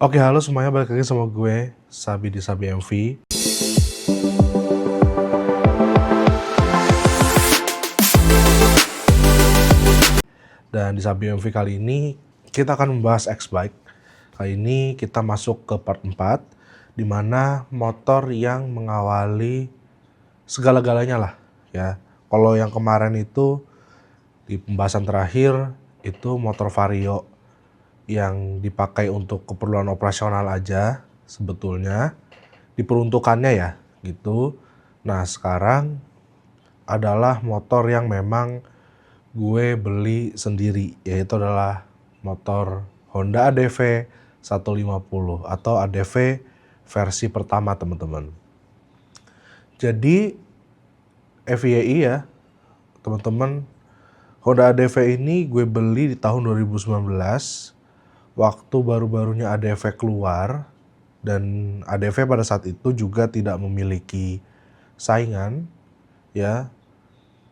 Oke, halo semuanya, balik lagi sama gue, Sabi di Sabi MV. Dan di Sabi MV kali ini, kita akan membahas X-Bike. Kali ini kita masuk ke part 4, di mana motor yang mengawali segala-galanya lah, ya. Kalau yang kemarin itu, di pembahasan terakhir, itu motor Vario yang dipakai untuk keperluan operasional aja sebetulnya, diperuntukannya ya, gitu. Nah, sekarang adalah motor yang memang gue beli sendiri, yaitu adalah motor Honda ADV 150 atau ADV versi pertama, teman-teman. Jadi FYI ya, teman-teman, Honda ADV ini gue beli di tahun 2019, waktu baru-barunya ADV keluar, dan ADV pada saat itu juga tidak memiliki saingan, ya,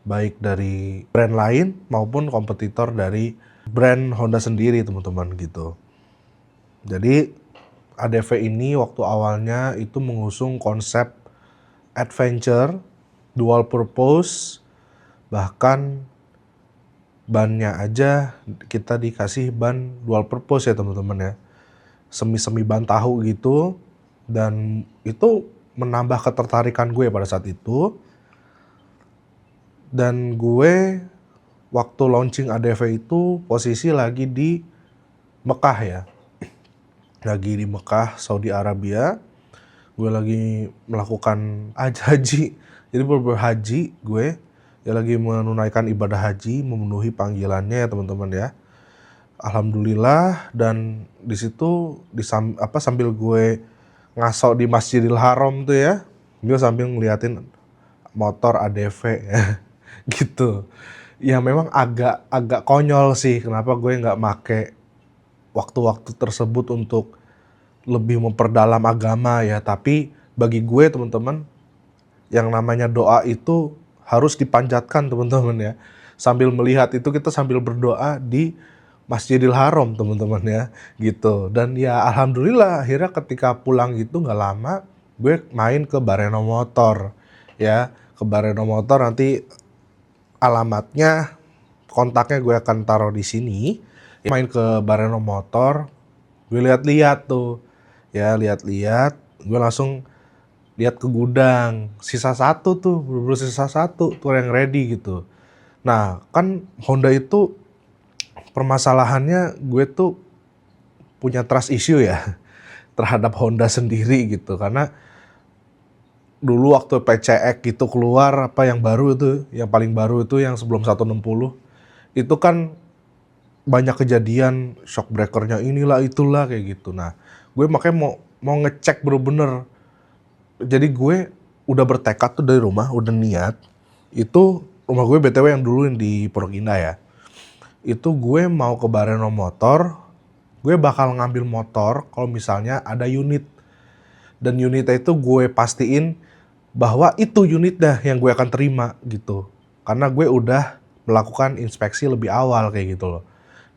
baik dari brand lain maupun kompetitor dari brand Honda sendiri, teman-teman, gitu. Jadi ADV ini waktu awalnya itu mengusung konsep adventure, dual purpose, bahkan bannya aja kita dikasih ban dual purpose ya, teman-teman ya. Semi-semi ban tahu gitu, dan itu menambah ketertarikan gue pada saat itu. Dan gue waktu launching ADV itu posisi lagi di Mekah ya. Lagi di Mekah, Saudi Arabia. Gue lagi melakukan haji. Jadi berhaji gue. Ya lagi menunaikan ibadah haji, memenuhi panggilannya ya, teman-teman ya. Alhamdulillah, dan di situ sambil gue ngaso di Masjidil Haram tuh ya. Gue sambil ngeliatin motor ADV ya. Gitu. Ya memang agak konyol sih kenapa gue nggak make waktu-waktu tersebut untuk lebih memperdalam agama ya. Tapi bagi gue, teman-teman, yang namanya doa itu harus dipanjatkan, teman-teman ya. Sambil melihat itu kita sambil berdoa di Masjidil Haram, teman-teman ya, gitu. Dan ya alhamdulillah akhirnya ketika pulang gitu nggak lama gue main ke Bareno Motor ya. Ke Bareno Motor, nanti alamatnya, kontaknya gue akan taruh di sini. Main ke Bareno Motor, gue lihat-lihat tuh, ya lihat-lihat, gue langsung lihat ke gudang, sisa satu tuh, bener-bener sisa satu tuh yang ready gitu. Nah kan Honda itu permasalahannya, gue tuh punya trust issue ya terhadap Honda sendiri gitu, karena dulu waktu PCX gitu keluar, apa yang baru itu, yang paling baru itu yang sebelum 160, itu kan banyak kejadian shock breakernya inilah itulah kayak gitu. Nah, gue makanya mau ngecek bener-bener. Jadi gue udah bertekad tuh dari rumah, udah niat. Itu rumah gue BTW yang dulu yang di Pondok Indah ya. Itu gue mau ke Bareno Motor, gue bakal ngambil motor kalau misalnya ada unit. Dan unitnya itu gue pastiin bahwa itu unitnya yang gue akan terima gitu. Karena gue udah melakukan inspeksi lebih awal kayak gitu loh.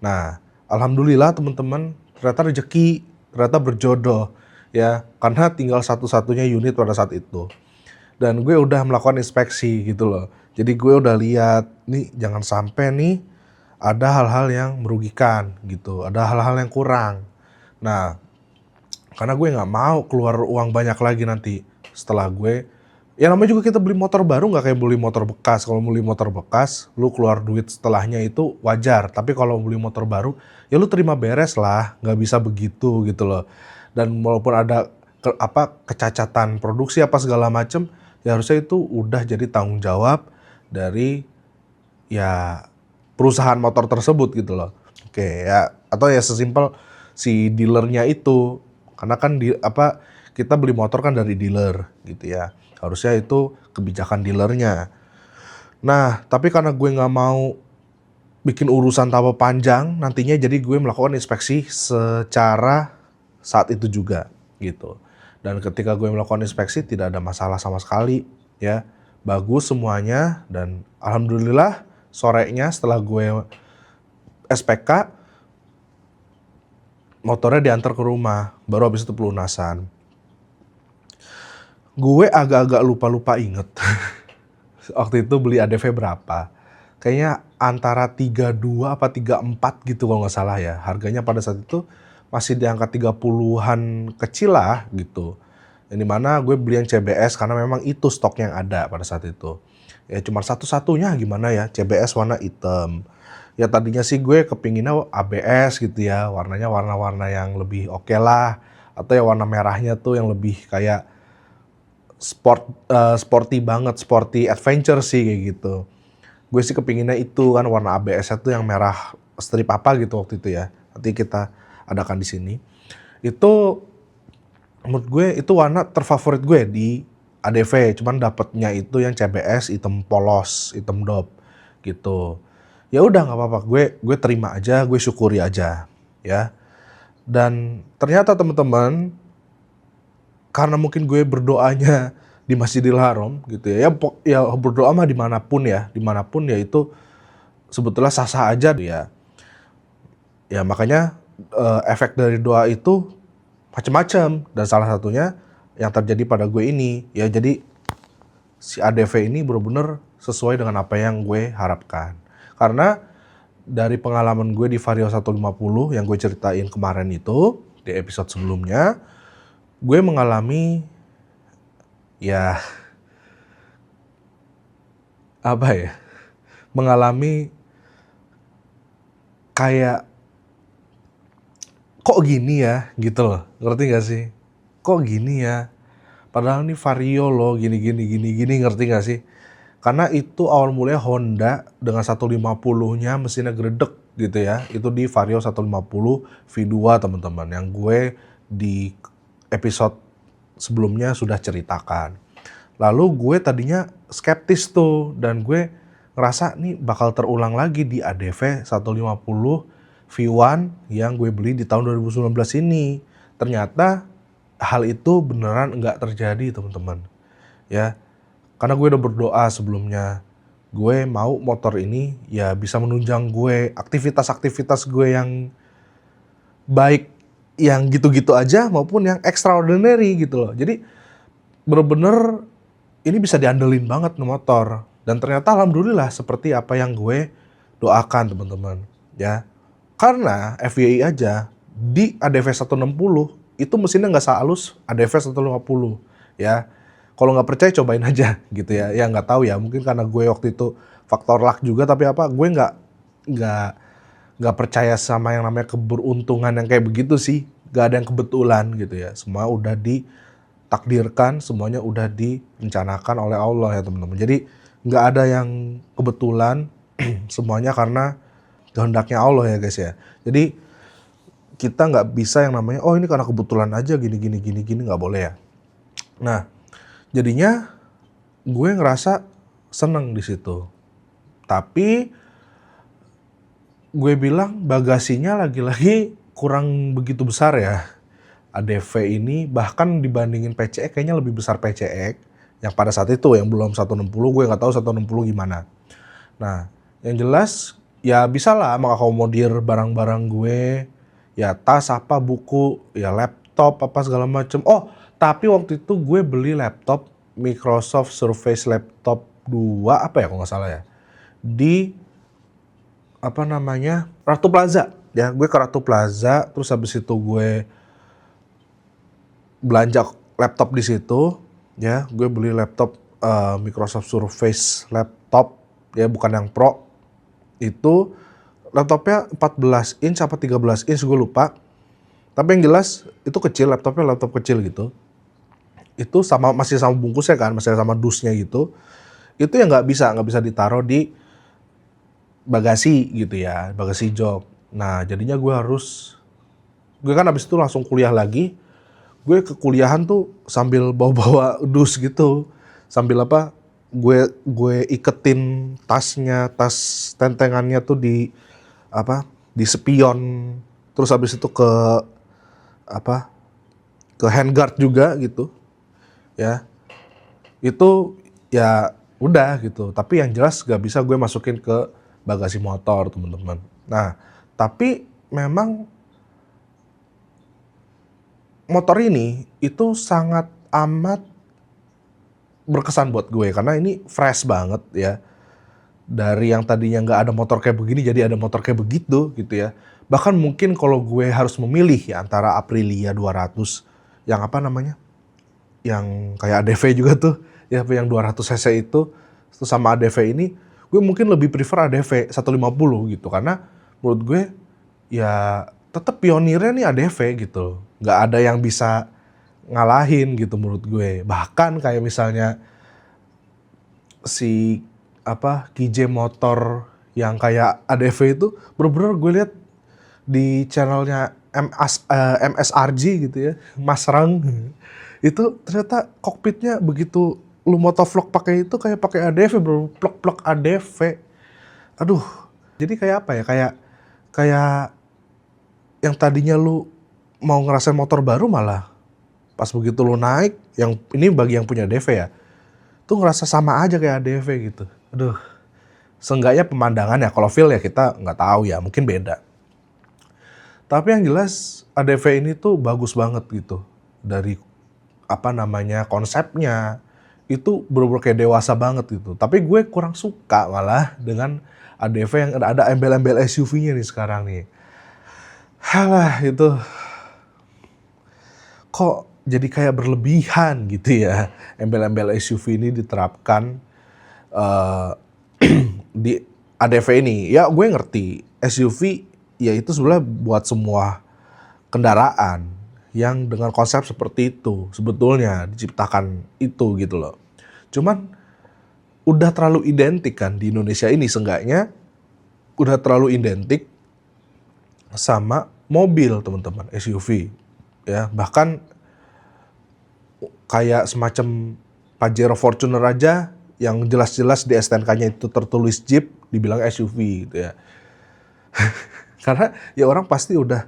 Nah, alhamdulillah teman-teman, ternyata rezeki, ternyata berjodoh ya, karena tinggal satu-satunya unit pada saat itu. Dan gue udah melakukan inspeksi gitu loh. Jadi gue udah lihat, nih jangan sampai nih ada hal-hal yang merugikan gitu, ada hal-hal yang kurang. Nah, karena gue nggak mau keluar uang banyak lagi nanti setelah gue, ya namanya juga kita beli motor baru, nggak kayak beli motor bekas. Kalau beli motor bekas, lu keluar duit setelahnya itu wajar. Tapi kalau beli motor baru, ya lu terima beres lah, nggak bisa begitu gitu loh. Dan walaupun ada kecacatan produksi apa segala macem, ya harusnya itu udah jadi tanggung jawab dari ya perusahaan motor tersebut gitu loh. Oke ya, atau ya sesimpel si dealernya itu, karena kan kita beli motor kan dari dealer gitu ya. Harusnya itu kebijakan dealernya. Nah, tapi karena gue nggak mau bikin urusan tambah panjang nantinya, jadi gue melakukan inspeksi secara saat itu juga gitu. Dan ketika gue melakukan inspeksi tidak ada masalah sama sekali ya. Bagus semuanya, dan alhamdulillah sorenya setelah gue SPK, motornya diantar ke rumah, baru habis itu pelunasan. Gue agak-agak lupa inget waktu itu beli ADV berapa. Kayaknya antara 32 apa 34 gitu kalau nggak salah ya. Harganya pada saat itu masih di angka 30-an kecil lah gitu. Yang dimana gue beli yang CBS karena memang itu stok yang ada pada saat itu. Ya cuma satu-satunya gimana ya, CBS warna hitam. Ya tadinya sih gue kepinginnya ABS gitu ya, warnanya warna-warna yang lebih oke lah. Atau ya warna merahnya tuh yang lebih kayak sporty banget, sporty adventure sih kayak gitu. Gue sih kepinginnya itu kan warna ABS-nya tuh yang merah strip apa gitu waktu itu ya. Nanti kita adakan di sini. Itu menurut gue itu warna terfavorit gue di ADV, cuman dapetnya itu yang CBS hitam polos, hitam dop gitu. Ya udah nggak apa-apa, gue terima aja, gue syukuri aja ya. Dan ternyata teman-teman, karena mungkin gue berdoanya di Masjidil Haram gitu ya, ya berdoa mah dimanapun ya itu sebetulnya sah-sah aja ya. Ya makanya efek dari doa itu macam-macam dan salah satunya yang terjadi pada gue ini ya, jadi si ADV ini benar-benar sesuai dengan apa yang gue harapkan. Karena dari pengalaman gue di Vario 150 yang gue ceritain kemarin itu di episode sebelumnya, gue mengalami ya apa ya, mengalami kayak kok gini ya gitu loh, ngerti gak sih? Kok gini ya? Padahal ini Vario loh, gini, ngerti gak sih? Karena itu awal mulanya Honda dengan 150-nya mesinnya gredek gitu ya. Itu di Vario 150 V2 teman-teman, yang gue di episode sebelumnya sudah ceritakan. Lalu gue tadinya skeptis tuh, dan gue ngerasa nih bakal terulang lagi di ADV 150 V1 yang gue beli di tahun 2019 ini. Ternyata hal itu beneran nggak terjadi teman-teman ya, karena gue udah berdoa sebelumnya, gue mau motor ini ya bisa menunjang gue aktivitas-aktivitas gue yang baik, yang gitu-gitu aja maupun yang extraordinary gitu loh. Jadi bener-bener ini bisa diandelin banget nih motor, dan ternyata alhamdulillah seperti apa yang gue doakan teman-teman ya. Karena FYI aja di ADV 160 itu mesinnya nggak sehalus ADV 150 ya. Kalau nggak percaya cobain aja gitu ya. Ya nggak tahu ya, mungkin karena gue waktu itu faktor luck juga, tapi apa, gue nggak nggak percaya sama yang namanya keberuntungan yang kayak begitu sih. Gak ada yang kebetulan gitu ya. Semua udah ditakdirkan, semuanya udah direncanakan oleh Allah ya teman-teman. Jadi nggak ada yang kebetulan, semuanya karena kehendaknya Allah ya guys ya. Jadi kita nggak bisa yang namanya oh ini karena kebetulan aja gini nggak boleh ya. Nah jadinya gue ngerasa seneng di situ. Tapi gue bilang bagasinya lagi-lagi kurang begitu besar ya. ADV ini bahkan dibandingin PCX kayaknya lebih besar PCX yang pada saat itu, yang belum 160, gue nggak tahu 160 gimana. Nah yang jelas ya bisa lah mengakomodir barang-barang gue, ya tas apa, buku, ya laptop apa segala macem. Oh tapi waktu itu gue beli laptop Microsoft Surface Laptop 2 apa ya kalau nggak salah ya, di apa namanya Ratu Plaza ya. Gue ke Ratu Plaza, terus habis itu gue belanja laptop di situ ya. Gue beli laptop Microsoft Surface Laptop ya, bukan yang Pro. Itu laptopnya 14 inch apa 13 inch gue lupa. Tapi yang jelas itu kecil, laptopnya laptop kecil gitu. Itu sama, masih sama bungkusnya kan, masih sama dusnya gitu. Itu yang nggak bisa ditaruh di bagasi gitu ya, bagasi jok. Nah jadinya gue kan abis itu langsung kuliah lagi. Gue ke kuliahan tuh sambil bawa dus gitu, sambil apa, gue iketin tasnya, tas tentengannya tuh di apa, di spion, terus habis itu ke apa, ke handguard juga gitu ya. Itu ya udah gitu, tapi yang jelas gak bisa gue masukin ke bagasi motor teman-teman. Nah tapi memang motor ini itu sangat amat berkesan buat gue karena ini fresh banget ya. Dari yang tadinya nggak ada motor kayak begini jadi ada motor kayak begitu gitu ya. Bahkan mungkin kalau gue harus memilih ya antara Aprilia 200 yang apa namanya? Yang kayak ADV juga tuh ya yang 200 cc itu terus sama ADV ini gue mungkin lebih prefer ADV 150 gitu karena menurut gue ya tetap pionirnya nih ADV gitu. Nggak ada yang bisa ngalahin gitu menurut gue. Bahkan kayak misalnya si KJ Motor yang kayak ADV itu bener-bener gue lihat di channelnya MSRG gitu ya, Mas Rang. Itu ternyata kokpitnya begitu lu motovlog pakai itu kayak pakai ADV bro, plek-plek ADV. Aduh, jadi kayak apa ya? Kayak yang tadinya lu mau ngerasain motor baru malah pas begitu lu naik, yang ini bagi yang punya ADV ya, tuh ngerasa sama aja kayak ADV gitu. Aduh, seenggaknya pemandangan ya, kalau feel ya kita nggak tahu ya, mungkin beda. Tapi yang jelas ADV ini tuh bagus banget gitu. Dari konsepnya, itu bener-bener kayak dewasa banget gitu. Tapi gue kurang suka malah dengan ADV yang ada embel-embel SUV-nya nih sekarang nih. Halah, itu kok jadi kayak berlebihan gitu ya. Embel-embel SUV ini diterapkan di ADV ini. Ya gue ngerti, SUV ya itu sebenarnya buat semua kendaraan yang dengan konsep seperti itu sebetulnya diciptakan itu gitu loh. Cuman udah terlalu identik kan di Indonesia ini, seenggaknya udah terlalu identik sama mobil teman-teman, SUV ya. Bahkan kayak semacam Pajero Fortuner aja yang jelas-jelas di STNK-nya itu tertulis Jeep dibilang SUV gitu ya. Karena ya orang pasti udah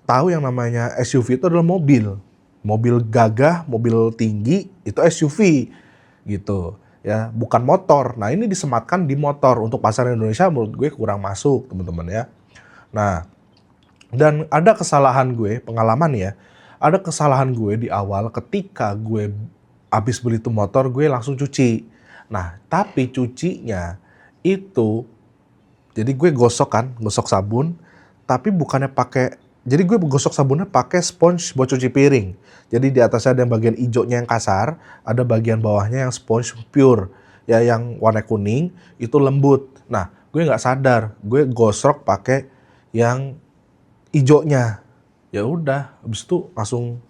tahu yang namanya SUV itu adalah mobil. Mobil gagah, mobil tinggi itu SUV gitu ya, bukan motor. Nah, ini disematkan di motor untuk pasar Indonesia menurut gue kurang masuk, teman-teman ya. Nah, dan ada kesalahan gue, pengalaman ya. Ada kesalahan gue di awal ketika gue habis beli tuh motor, gue langsung cuci. Nah, tapi cucinya itu jadi gue gosok sabun, tapi bukannya pakai, jadi gue gosok sabunnya pakai sponge buat cuci piring. Jadi di atasnya ada yang bagian hijaunya yang kasar, ada bagian bawahnya yang sponge pure, ya yang warna kuning, itu lembut. Nah, gue nggak sadar, gue gosok pakai yang hijaunya. Ya udah, habis itu langsung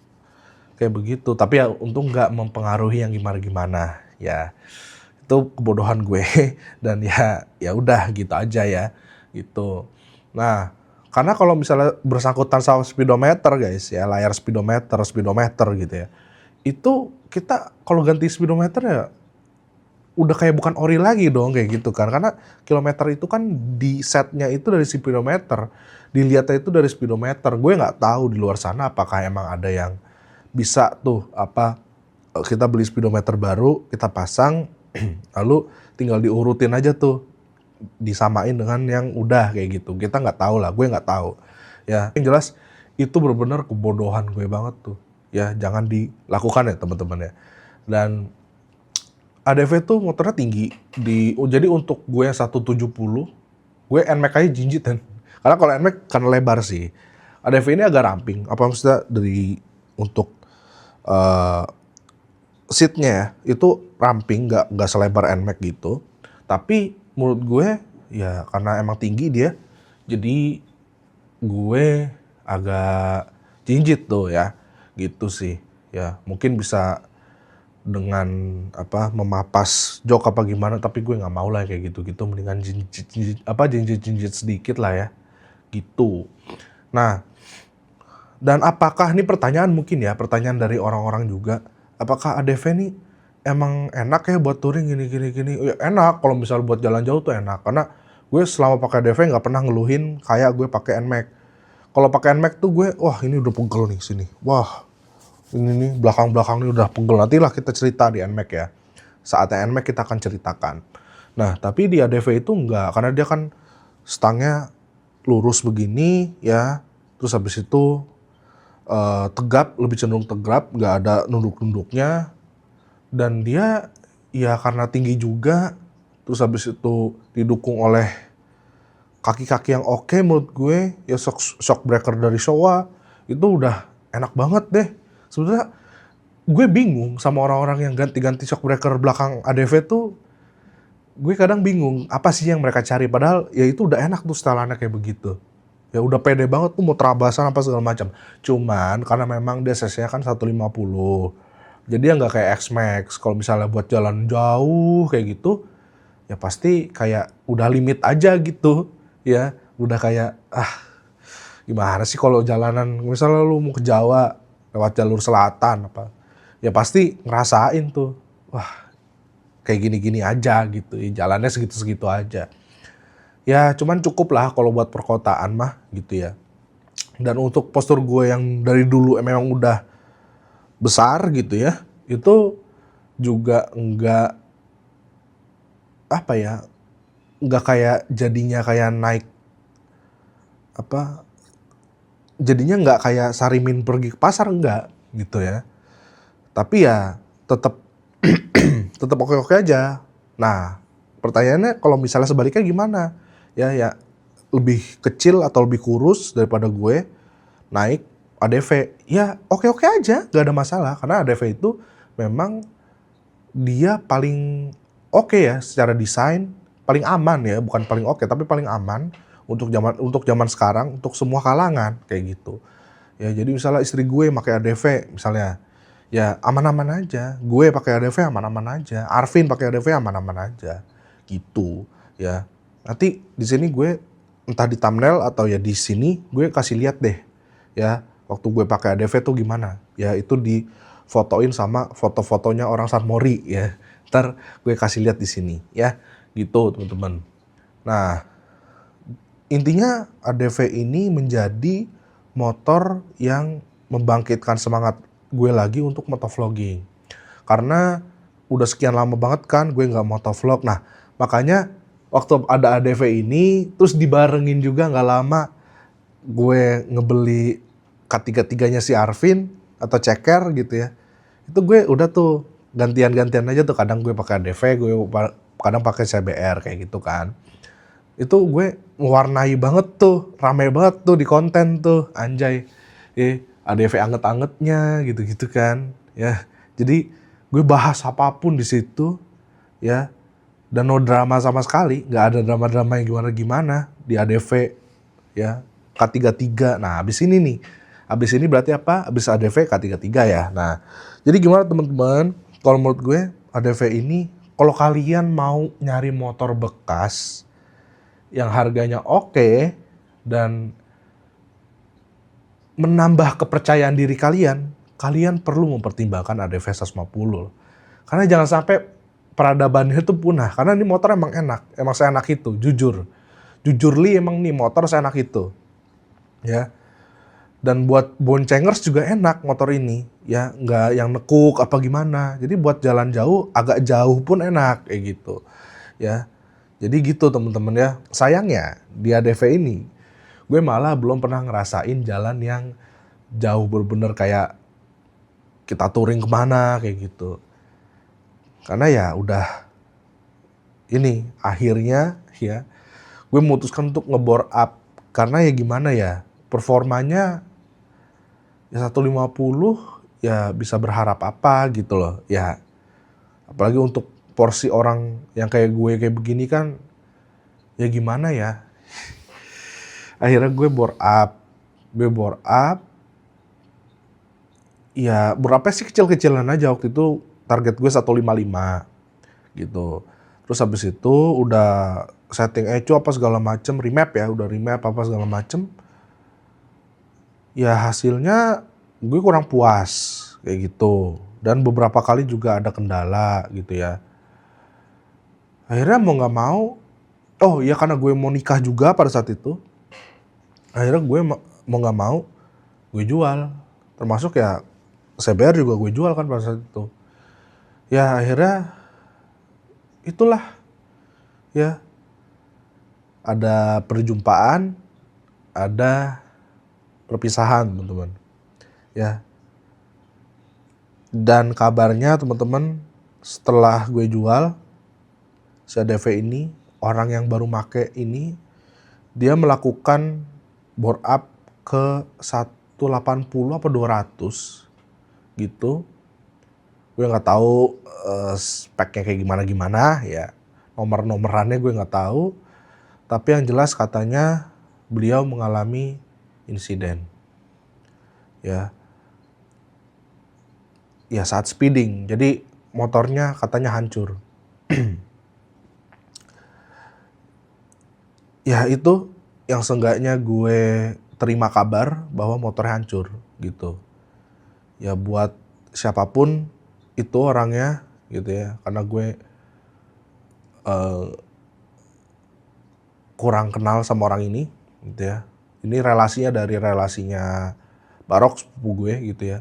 kayak begitu. Tapi ya untung nggak mempengaruhi yang gimana-gimana. Ya itu kebodohan gue dan ya udah gitu aja ya gitu. Nah, karena kalau misalnya bersangkutan sama speedometer guys ya, layar speedometer gitu ya, itu kita kalau ganti speedometer ya udah kayak bukan ori lagi dong kayak gitu kan, karena kilometer itu kan di setnya itu dari speedometer, dilihatnya itu dari speedometer. Gue nggak tahu di luar sana apakah emang ada yang bisa tuh kita beli speedometer baru, kita pasang lalu tinggal diurutin aja tuh, disamain dengan yang udah kayak gitu. Kita nggak tahu lah, gue nggak tahu. Ya, yang jelas itu benar-benar kebodohan gue banget tuh. Ya, jangan dilakukan ya teman-teman ya. Dan ADV tuh motornya tinggi. Jadi untuk gue yang 170, gue NMAX aja jinjit kan. Karena kalau NMAX kan lebar sih. ADV ini agak ramping. Apa maksudnya untuk seatnya ya, itu ramping, nggak selebar NMAX gitu. Tapi menurut gue ya karena emang tinggi dia, jadi gue agak jinjit tuh ya, gitu sih. Ya mungkin bisa dengan memapas jok apa gimana, tapi gue nggak mau lah kayak gitu-gitu. Mendingan jinjit sedikit lah ya, gitu. Nah, dan apakah ini pertanyaan pertanyaan dari orang-orang juga, apakah ADV ini emang enak ya buat touring gini. Ya, enak kalau misal buat jalan jauh tuh enak, karena gue selama pakai ADV nggak pernah ngeluhin kayak gue pakai NMAX. Kalau pakai NMAX tuh gue, wah ini udah pegel nih sini, wah ini nih belakang ini udah pegel. Nantilah kita cerita di NMAX ya, saatnya NMAX kita akan ceritakan. Nah tapi di ADV itu enggak, karena dia kan stangnya lurus begini ya, terus habis itu tegap, lebih cenderung tegap, nggak ada nunduk-nunduknya. Dan dia ya karena tinggi juga, terus habis itu didukung oleh kaki-kaki yang oke menurut gue, ya shock breaker dari Showa itu udah enak banget deh. Sebenarnya gue bingung sama orang-orang yang ganti-ganti shock breaker belakang ADV tuh. Gue kadang bingung apa sih yang mereka cari, padahal ya itu udah enak tuh setelannya kayak begitu. Ya udah pede banget tuh mau terabasan apa segala macam. Cuman karena memang dia cc-nya kan 150. Jadi ya nggak kayak X-Max. Kalau misalnya buat jalan jauh kayak gitu, ya pasti kayak udah limit aja gitu. Ya, udah kayak gimana sih kalau jalanan misalnya lu mau ke Jawa lewat jalur selatan apa. Ya pasti ngerasain tuh. Wah, kayak gini-gini aja gitu. Ya, jalannya segitu-segitu aja. Ya cuman cukup lah kalau buat perkotaan mah gitu ya. Dan untuk postur gue yang dari dulu memang udah besar gitu ya, itu juga enggak apa ya, enggak kayak jadinya kayak naik apa, jadinya enggak kayak Sarimin pergi ke pasar, enggak gitu ya. Tapi ya tetap tetap oke-oke aja. Nah, pertanyaannya kalau misalnya sebaliknya gimana? Ya lebih kecil atau lebih kurus daripada gue, naik ADV, ya oke-oke aja, gak ada masalah. Karena ADV itu memang dia paling oke ya secara desain, paling aman ya, bukan paling oke, tapi paling aman untuk zaman sekarang, untuk semua kalangan, kayak gitu. Ya jadi misalnya istri gue pakai ADV misalnya, ya aman-aman aja. Gue pakai ADV aman-aman aja. Arvin pakai ADV aman-aman aja. Gitu, ya. Nanti di sini gue entah di thumbnail atau ya di sini gue kasih lihat deh, ya waktu gue pakai ADV tuh gimana. Ya itu difotoin sama foto-fotonya orang San Mori ya. Ntar gue kasih lihat di sini ya. Gitu teman-teman. Nah, intinya ADV ini menjadi motor yang membangkitkan semangat gue lagi untuk motovlogging. Karena udah sekian lama banget kan gue nggak motovlog. Nah, makanya waktu ada ADV ini, terus dibarengin juga nggak lama gue ngebeli K3-3-nya si Arvin atau Ceker gitu ya. Itu gue udah tuh gantian-gantian aja tuh. Kadang gue pakai ADV, gue kadang pakai CBR kayak gitu kan. Itu gue mewarnai banget tuh, rame banget tuh di konten tuh, anjay. ADV anget-angetnya gitu-gitu kan, ya. Jadi gue bahas apapun di situ, ya. Dan no drama sama sekali, nggak ada drama-drama yang gimana-gimana di ADV, ya. K33. Nah, abis ini berarti apa? Abis ADV K33 ya. Nah, jadi gimana teman-teman? Kalau menurut gue ADV ini, kalau kalian mau nyari motor bekas yang harganya oke dan menambah kepercayaan diri kalian, kalian perlu mempertimbangkan ADV 150. Karena jangan sampai peradabannya itu punah. Karena ini motor emang enak, emang seenak itu, jujur. Jujur li emang nih motor seenak itu. Ya. Dan buat boncengers juga enak motor ini, ya nggak yang nekuk apa gimana. Jadi buat jalan jauh, agak jauh pun enak kayak gitu, ya. Jadi gitu temen-temen ya. Sayangnya di ADV ini gue malah belum pernah ngerasain jalan yang jauh bener-bener kayak kita touring kemana kayak gitu. Karena ya udah ini akhirnya ya gue memutuskan untuk ngebore up. Karena ya gimana ya, performanya ya 150 ya bisa berharap apa gitu loh. Ya apalagi untuk porsi orang yang kayak gue kayak begini kan, ya gimana ya. Akhirnya gue bore up. Ya bore up sih kecil-kecilan aja, waktu itu target gue 155 gitu. Terus habis itu udah setting ecu apa segala macem, remap ya, udah remap apa segala macem. Ya hasilnya gue kurang puas kayak gitu. Dan beberapa kali juga ada kendala gitu ya. Akhirnya mau gak mau, oh ya karena gue mau nikah juga pada saat itu. Akhirnya gue mau gak mau, gue jual. Termasuk ya CBR juga gue jual kan pada saat itu. Ya akhirnya itulah ya, ada perjumpaan, ada perpisahan teman-teman. ya. Dan kabarnya teman-teman, setelah gue jual si ADV ini, orang yang baru make ini dia melakukan bore up ke 180 apa 200 gitu. Gue nggak tahu speknya kayak gimana ya, nomor-nomorannya gue nggak tahu, tapi yang jelas katanya beliau mengalami insiden ya saat speeding, jadi motornya katanya hancur. Ya itu yang seenggaknya gue terima kabar bahwa motornya hancur gitu. Ya buat siapapun itu orangnya gitu ya, karena gue kurang kenal sama orang ini gitu ya. Ini relasinya dari relasinya Barok sepupu gue gitu ya.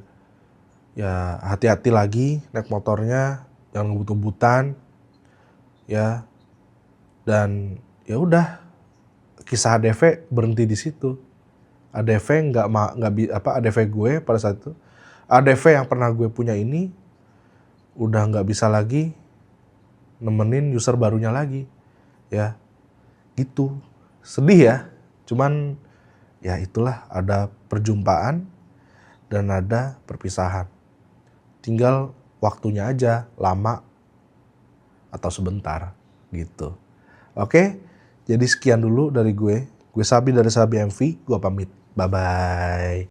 Ya hati-hati lagi naik motornya, jangan ngebut-ngebutan ya. Dan ya udah, kisah ADV berhenti di situ. ADV ADV gue pada saat itu, ADV yang pernah gue punya ini udah nggak bisa lagi nemenin user barunya lagi ya. Gitu, sedih ya, cuman ya itulah, ada perjumpaan dan ada perpisahan, tinggal waktunya aja lama atau sebentar gitu. Oke, jadi sekian dulu dari gue Sabi dari Sabi MV, gue pamit, bye bye.